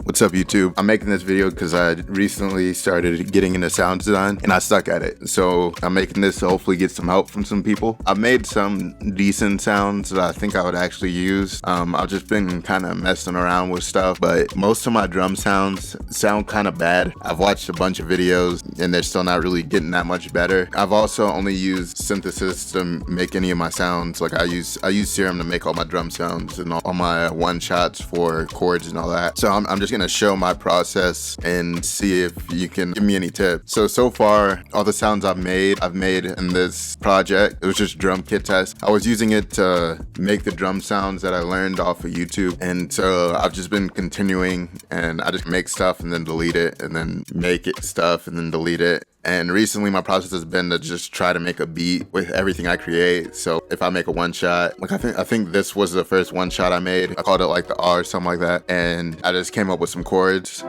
What's up, YouTube? I'm making this video because I recently started getting into sound design and I suck at it. So I'm making this to hopefully get some help from some people. I've made some decent sounds that I think I would actually use. I've just been kind of messing around with stuff, but most of my drum sounds sound kind of bad. I've watched a bunch of videos and they're still not really getting that much better. I've also only used synthesis to make any of my sounds. Like I use Serum to make all my drum sounds and all my one shots for chords and all that. So I'm just gonna show my process and see if you can give me any tips. So far, all the sounds I've made in this project. It was just drum kit test. I was using it to make the drum sounds that I learned off of YouTube. And so I've just been continuing, and I just make stuff and then delete it, and then make it stuff and then delete it. And recently my process has been to just try to make a beat with everything I create. So if I make a one shot, like I think this was the first one shot I made. I called it like the R or something like that. And I just came up with some chords.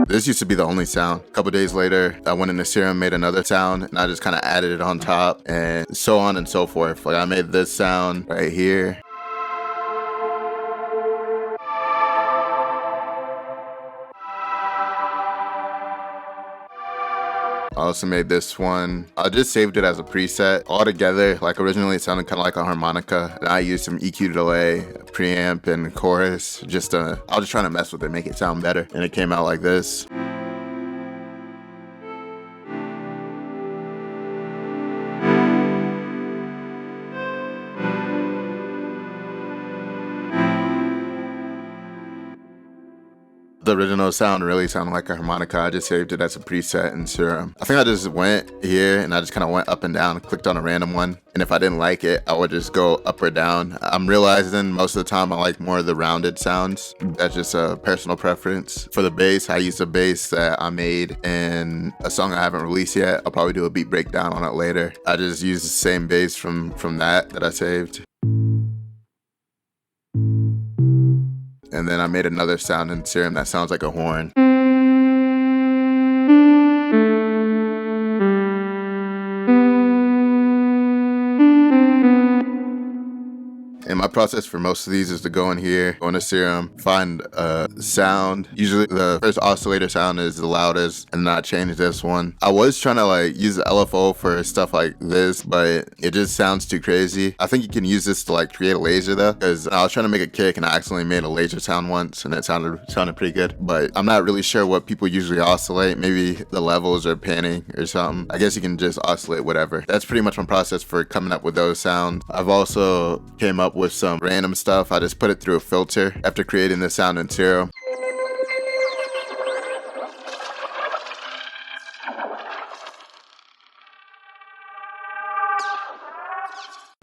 This used to be the only sound. A couple days later, I went into Serum, made another sound, and I just kind of added it on top, and so on and so forth. Like I made this sound right here. I also made this one. I just saved it as a preset. All together, like originally it sounded kind of like a harmonica. And I used some EQ delay, preamp, and chorus. I was just trying to mess with it, make it sound better. And it came out like this. The original sound really sounded like a harmonica. I just saved it as a preset in Serum. I think I just went here and I just kind of went up and down, clicked on a random one. And if I didn't like it, I would just go up or down. I'm realizing most of the time I like more of the rounded sounds. That's just a personal preference. For the bass, I use a bass that I made in a song I haven't released yet. I'll probably do a beat breakdown on it later. I just use the same bass from that I saved. And then I made another sound in Serum that sounds like a horn. And my process for most of these is to go in here, go into Serum, find a sound. Usually the first oscillator sound is the loudest, and then I change this one. I was trying to like use the LFO for stuff like this, but it just sounds too crazy. I think you can use this to like create a laser though, because I was trying to make a kick and I accidentally made a laser sound once, and it sounded pretty good. But I'm not really sure what people usually oscillate. Maybe the levels are panning or something. I guess you can just oscillate whatever. That's pretty much my process for coming up with those sounds. I've also came up with some random stuff. I just put it through a filter after creating the sound in Serum.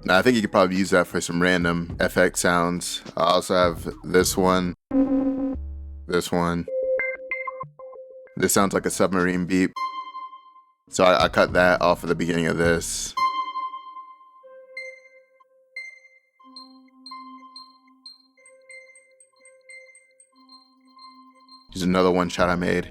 Now I think you could probably use that for some random FX sounds. I also have this one. This one. This sounds like a submarine beep. So I cut that off at the beginning of this. Here's another one shot I made.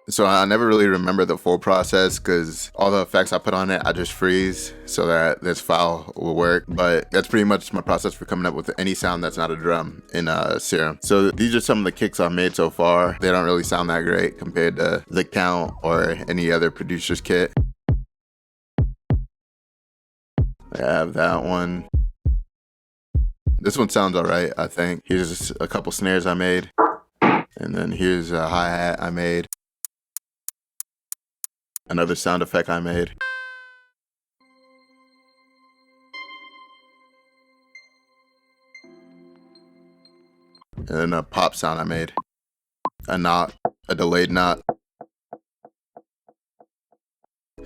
So I never really remember the full process because all the effects I put on it, I just freeze so that this file will work. But that's pretty much my process for coming up with any sound that's not a drum in Serum. So these are some of the kicks I've made so far. They don't really sound that great compared to the Count or any other producer's kit. I have that one. This one sounds all right, I think. Here's a couple snares I made. And then here's a hi-hat I made. Another sound effect I made. And then a pop sound I made. A knot, a delayed knot.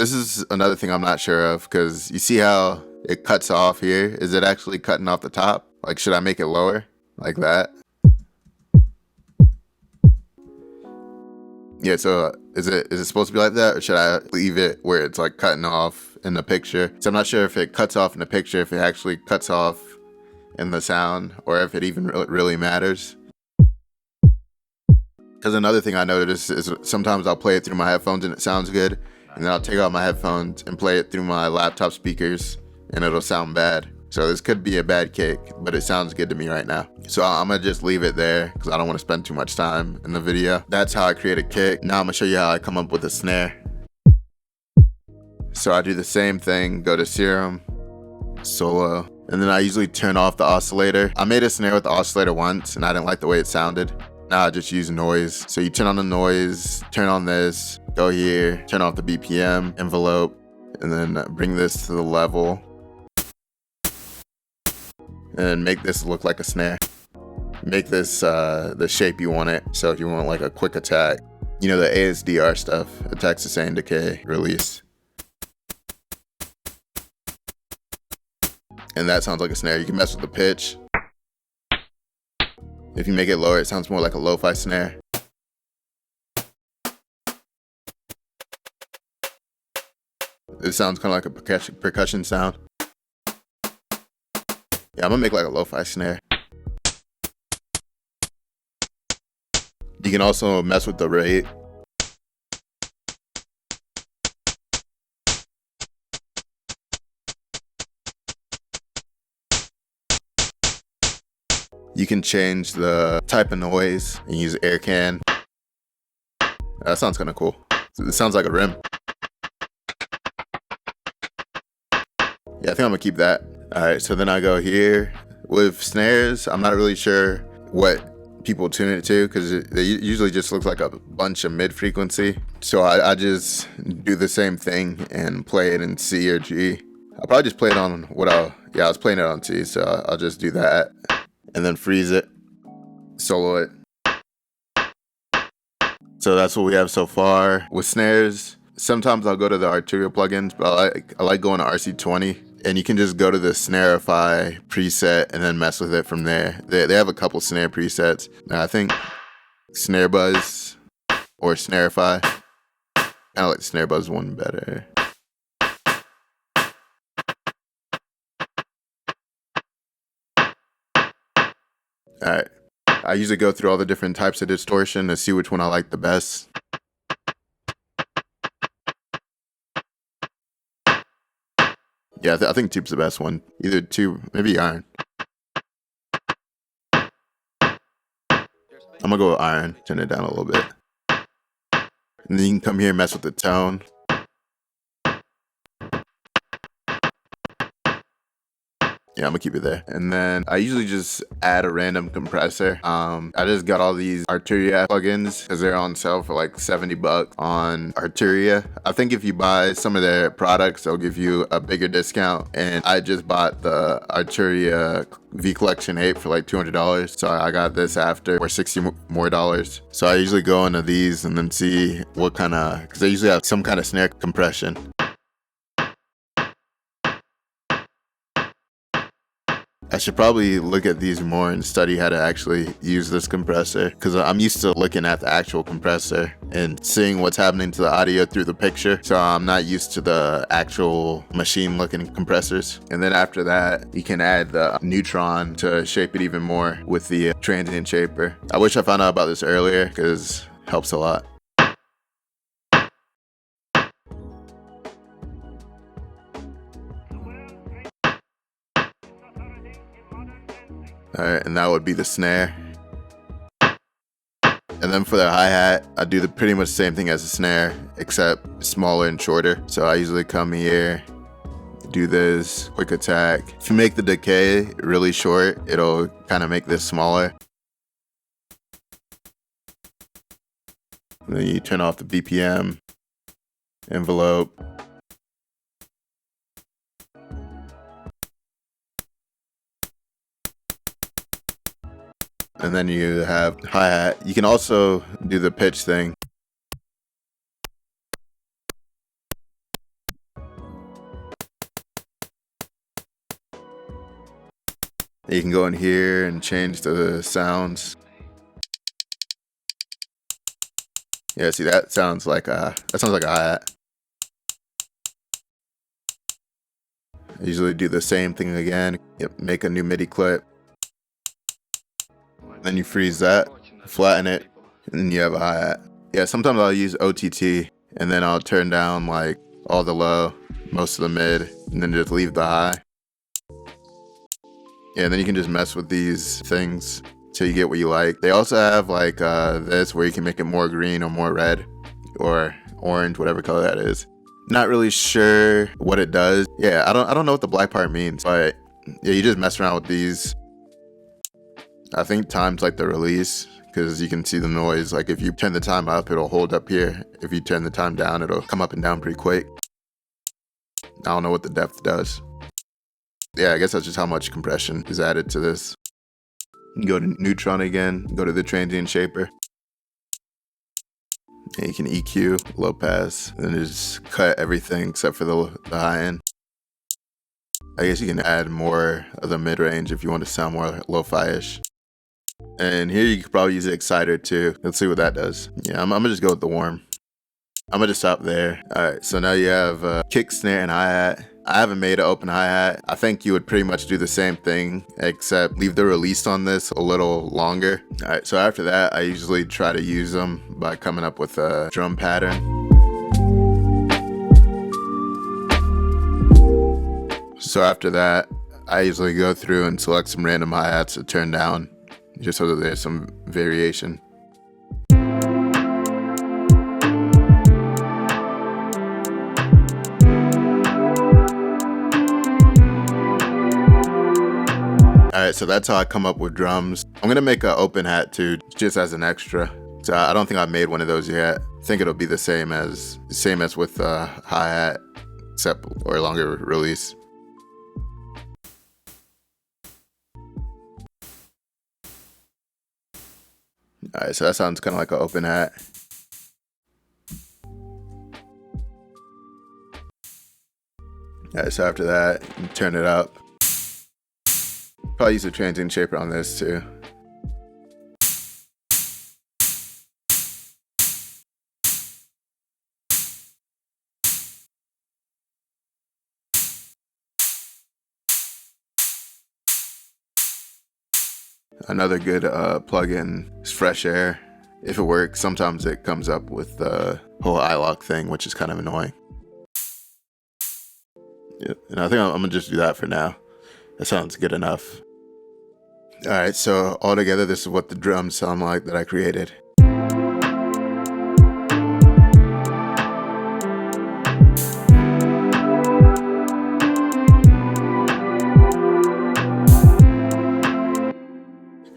This is another thing I'm not sure of, because you see how it cuts off here? Is it actually cutting off the top? Like, should I make it lower? Like that? Yeah, so is it supposed to be like that, or should I leave it where it's like cutting off in the picture? So I'm not sure if it cuts off in the picture, if it actually cuts off in the sound, or if it even really matters. Because another thing I noticed is sometimes I'll play it through my headphones and it sounds good, and then I'll take out my headphones and play it through my laptop speakers and it'll sound bad. So this could be a bad kick, but it sounds good to me right now. So I'm gonna just leave it there because I don't want to spend too much time in the video. That's how I create a kick. Now I'm gonna show you how I come up with a snare. So I do the same thing, go to Serum, Solo, and then I usually turn off the oscillator. I made a snare with the oscillator once and I didn't like the way it sounded. Now I just use noise. So you turn on the noise, turn on this, go here, turn off the BPM envelope, and then bring this to the level. And make this look like a snare. Make this the shape you want it. So if you want like a quick attack, you know, the ASDR stuff, attack, sustain, decay, release. And that sounds like a snare. You can mess with the pitch. If you make it lower, it sounds more like a lo-fi snare. It sounds kind of like a percussion sound. Yeah, I'm gonna make like a lo-fi snare. You can also mess with the rate. You can change the type of noise and use air can. That sounds kind of cool. It sounds like a rim. Yeah, I think I'm gonna keep that. All right, so then I go here. With snares, I'm not really sure what people tune it to because it usually just looks like a bunch of mid frequency. So I just do the same thing and play it in C or G. I'll probably just play it on I was playing it on C, so I'll just do that. And then freeze it, solo it. So that's what we have so far. With snares, sometimes I'll go to the Arturia plugins, but I like going to RC20. And you can just go to the Snareify preset and then mess with it from there. They have a couple snare presets. I think Snare Buzz or Snareify. I like the Snare Buzz one better. Alright. I usually go through all the different types of distortion to see which one I like the best. Yeah, I think tube's the best one. Either tube, maybe iron. I'm gonna go with iron, turn it down a little bit. And then you can come here and mess with the tone. Yeah, I'm gonna keep it there. And then I usually just add a random compressor. I just got all these Arturia plugins because they're on sale for like $70 on Arturia. I think if you buy some of their products, they'll give you a bigger discount. And I just bought the Arturia V Collection 8 for like $200. So I got this after for $60 more. So I usually go into these and then see what kind of, because they usually have some kind of snare compression. I should probably look at these more and study how to actually use this compressor because I'm used to looking at the actual compressor and seeing what's happening to the audio through the picture. So I'm not used to the actual machine looking compressors. And then after that, you can add the neutron to shape it even more with the transient shaper. I wish I found out about this earlier because it helps a lot. Alright, and that would be the snare. And then for the hi-hat, I do pretty much the same thing as a snare, except smaller and shorter. So I usually come here, do this, quick attack. If you make the decay really short, it'll kind of make this smaller. And then you turn off the BPM, envelope. And then you have hi-hat. You can also do the pitch thing. You can go in here and change the sounds. Yeah, see, that sounds like a hi-hat. I usually do the same thing again. Yep, make a new MIDI clip. Then you freeze that, flatten it, and then you have a hi-hat. Yeah, sometimes I'll use OTT, and then I'll turn down like all the low, most of the mid, and then just leave the high. Yeah, and then you can just mess with these things till you get what you like. They also have like this where you can make it more green or more red or orange, whatever color that is. Not really sure what it does. Yeah, I don't know what the black part means, but yeah, you just mess around with these. I think time's like the release, because you can see the noise. Like if you turn the time up, it'll hold up here. If you turn the time down, it'll come up and down pretty quick. I don't know what the depth does. Yeah, I guess that's just how much compression is added to this. You go to neutron again, go to the transient shaper. And you can EQ, low pass, and just cut everything except for the high end. I guess you can add more of the mid range if you want to sound more lo-fi-ish. And here you could probably use the exciter too. Let's see what that does. Yeah, I'm gonna just go with the warm. I'm gonna just stop there. All right, so now you have kick, snare, and hi-hat. I haven't made an open hi-hat. I think you would pretty much do the same thing, except leave the release on this a little longer. All right, so after that, I usually try to use them by coming up with a drum pattern. So after that, I usually go through and select some random hi-hats to turn down, just so that there's some variation. Alright, so that's how I come up with drums. I'm gonna make an open hat too, just as an extra. So I don't think I've made one of those yet. I think it'll be the same as with hi-hat, except for a longer release. Alright, so that sounds kind of like an open hat. Alright, so after that, you turn it up. Probably use a transient shaper on this too. Another good plugin is Fresh Air. If it works, sometimes it comes up with the whole iLock thing, which is kind of annoying. Yeah, and I think I'm gonna just do that for now. That sounds good enough. All right, so altogether, this is what the drums sound like that I created.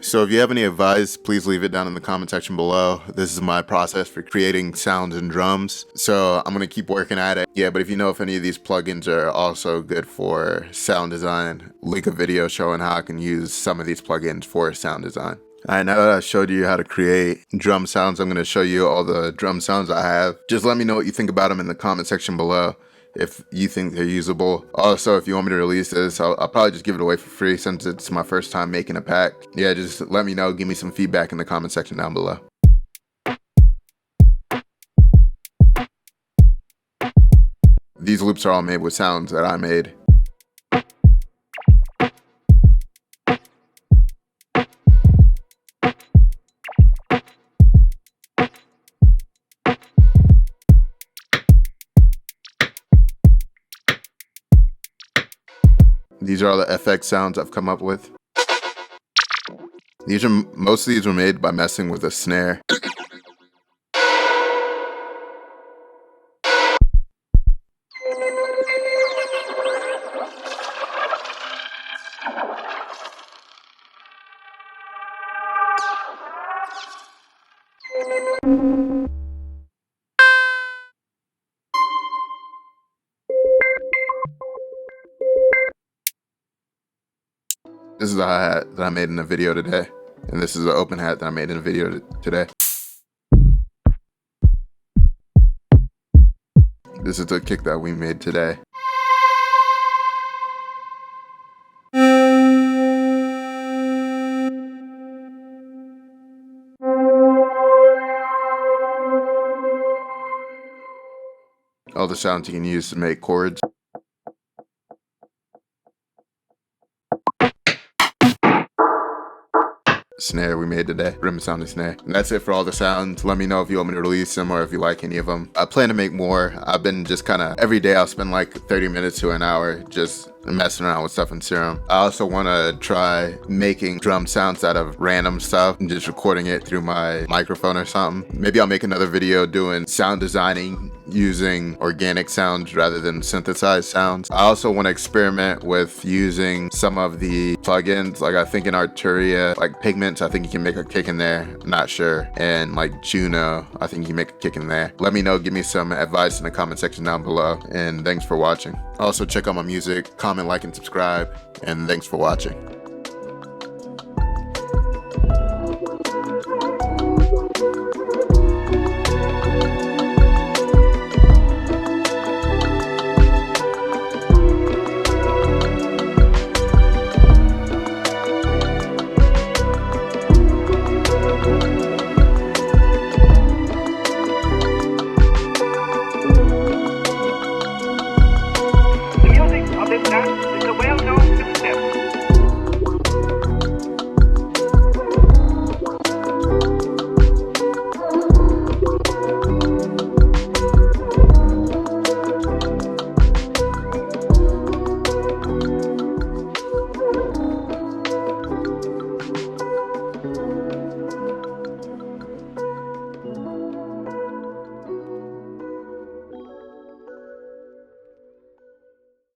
So if you have any advice, please leave it down in the comment section below. This is my process for creating sounds and drums. So I'm gonna keep working at it. Yeah, but if you know if any of these plugins are also good for sound design, link a video showing how I can use some of these plugins for sound design. All right, now that I showed you how to create drum sounds, I'm gonna show you all the drum sounds I have. Just let me know what you think about them in the comment section below, if you think they're usable. Also, if you want me to release this, I'll probably just give it away for free since it's my first time making a pack. Yeah, just let me know, give me some feedback in the comment section down below. These loops are all made with sounds that I made. These are all the FX sounds I've come up with. Most of these were made by messing with a snare. This is a hi-hat that I made in a video today. And this is an open hat that I made in a video today. This is the kick that we made today. all the sounds you can use to make chords. Snare we made today, rim sounding snare. And that's it for all the sounds. Let me know if you want me to release them or if you like any of them. I plan to make more. I've been just kind of, every day I'll spend like 30 minutes to an hour just messing around with stuff in Serum. I also want to try making drum sounds out of random stuff and just recording it through my microphone or something. Maybe I'll make another video doing sound designing using organic sounds rather than synthesized sounds. I also want to experiment with using some of the plugins. Like I think in Arturia, like Pigments, I think you can make a kick in there. I'm not sure. And like Juno, I think you can make a kick in there. Let me know, give me some advice in the comment section down below. And thanks for watching. Also check out my music, comment, like, and subscribe. And thanks for watching.